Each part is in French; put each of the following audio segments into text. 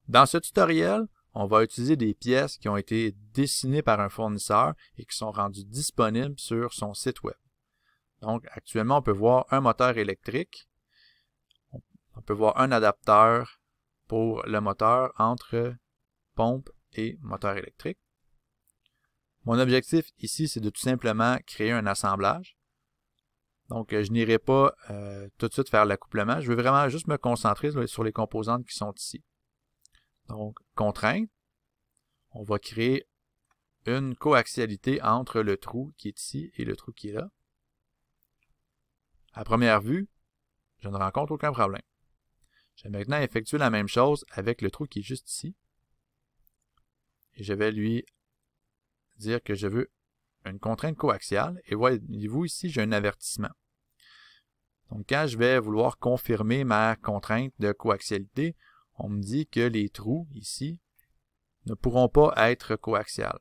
Dans ce tutoriel, on va utiliser des pièces qui ont été dessinées par un fournisseur et qui sont rendues disponibles sur son site web. Donc, actuellement, on peut voir un moteur électrique. On peut voir un adapteur pour le moteur entre pompe et moteur électrique. Mon objectif ici, c'est de tout simplement créer un assemblage. Donc, je n'irai pas tout de suite faire l'accouplement. Je veux vraiment juste me concentrer sur les composantes qui sont ici. Donc, contrainte. On va créer une coaxialité entre le trou qui est ici et le trou qui est là. À première vue, je ne rencontre aucun problème. Je vais maintenant effectuer la même chose avec le trou qui est juste ici. Et je vais lui dire que je veux une contrainte coaxiale. Et voyez-vous ici, j'ai un avertissement. Donc, quand je vais vouloir confirmer ma contrainte de coaxialité, on me dit que les trous ici ne pourront pas être coaxiales.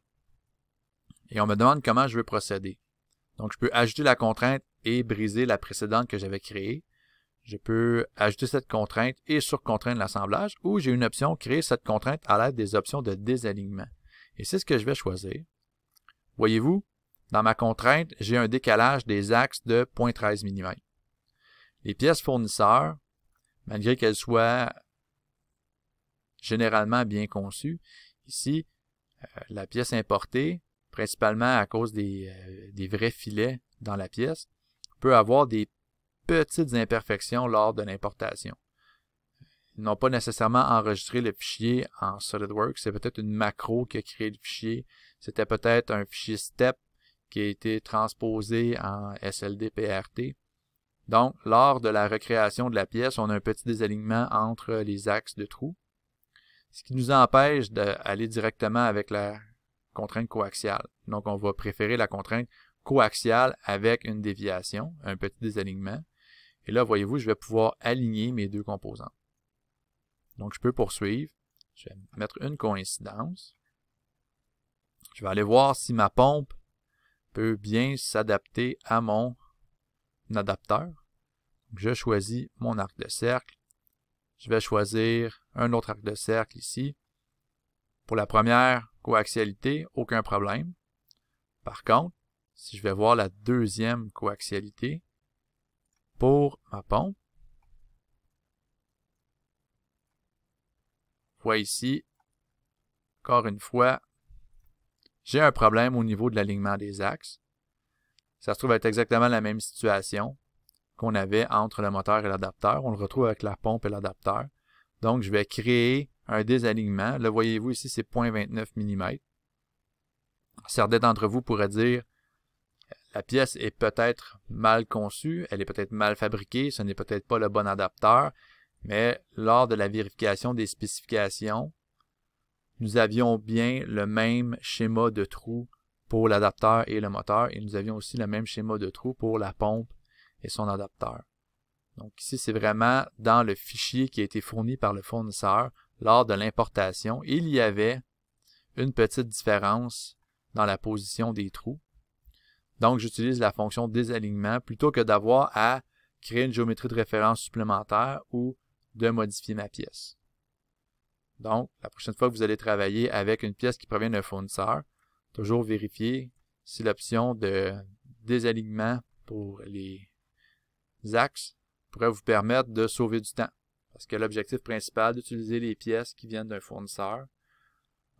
Et on me demande comment je veux procéder. Donc, je peux ajouter la contrainte et briser la précédente que j'avais créée. Je peux ajouter cette contrainte et surcontraindre l'assemblage, ou j'ai une option créer cette contrainte à l'aide des options de désalignement. Et c'est ce que je vais choisir. Voyez-vous, dans ma contrainte, j'ai un décalage des axes de 0.13 mm. Les pièces fournisseurs, malgré qu'elles soient généralement bien conçues, ici, la pièce importée, principalement à cause des vrais filets dans la pièce, peut avoir des petites imperfections lors de l'importation. Ils n'ont pas nécessairement enregistré le fichier en SolidWorks, c'est peut-être une macro qui a créé le fichier, c'était peut-être un fichier STEP qui a été transposé en SLD-PRT. Donc, lors de la recréation de la pièce, on a un petit désalignement entre les axes de trous, ce qui nous empêche d'aller directement avec la contrainte coaxiale. Donc, on va préférer la contrainte coaxiale avec une déviation, un petit désalignement. Et là, voyez-vous, je vais pouvoir aligner mes deux composantes. Donc, je peux poursuivre. Je vais mettre une coïncidence. Je vais aller voir si ma pompe peut bien s'adapter à mon adapteur. Donc, je choisis mon arc de cercle. Je vais choisir un autre arc de cercle ici. Pour la première coaxialité, aucun problème. Par contre, si je vais voir la deuxième coaxialité pour ma pompe, voyez ici, encore une fois, j'ai un problème au niveau de l'alignement des axes. Ça se trouve être exactement la même situation qu'on avait entre le moteur et l'adapteur. On le retrouve avec la pompe et l'adapteur. Donc, je vais créer un désalignement. Là, voyez-vous ici, c'est 0.29 mm. Certains d'entre vous pourraient dire, la pièce est peut-être mal conçue, elle est peut-être mal fabriquée, ce n'est peut-être pas le bon adapteur, mais lors de la vérification des spécifications, nous avions bien le même schéma de trou pour l'adapteur et le moteur, et nous avions aussi le même schéma de trou pour la pompe et son adapteur. Donc ici, c'est vraiment dans le fichier qui a été fourni par le fournisseur lors de l'importation. Il y avait une petite différence dans la position des trous. Donc, j'utilise la fonction désalignement plutôt que d'avoir à créer une géométrie de référence supplémentaire ou de modifier ma pièce. Donc, la prochaine fois que vous allez travailler avec une pièce qui provient d'un fournisseur, toujours vérifier si l'option de désalignement pour les axes pourrait vous permettre de sauver du temps. Parce que l'objectif principal d'utiliser les pièces qui viennent d'un fournisseur,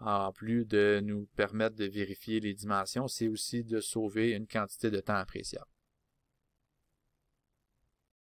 en plus de nous permettre de vérifier les dimensions, c'est aussi de sauver une quantité de temps appréciable.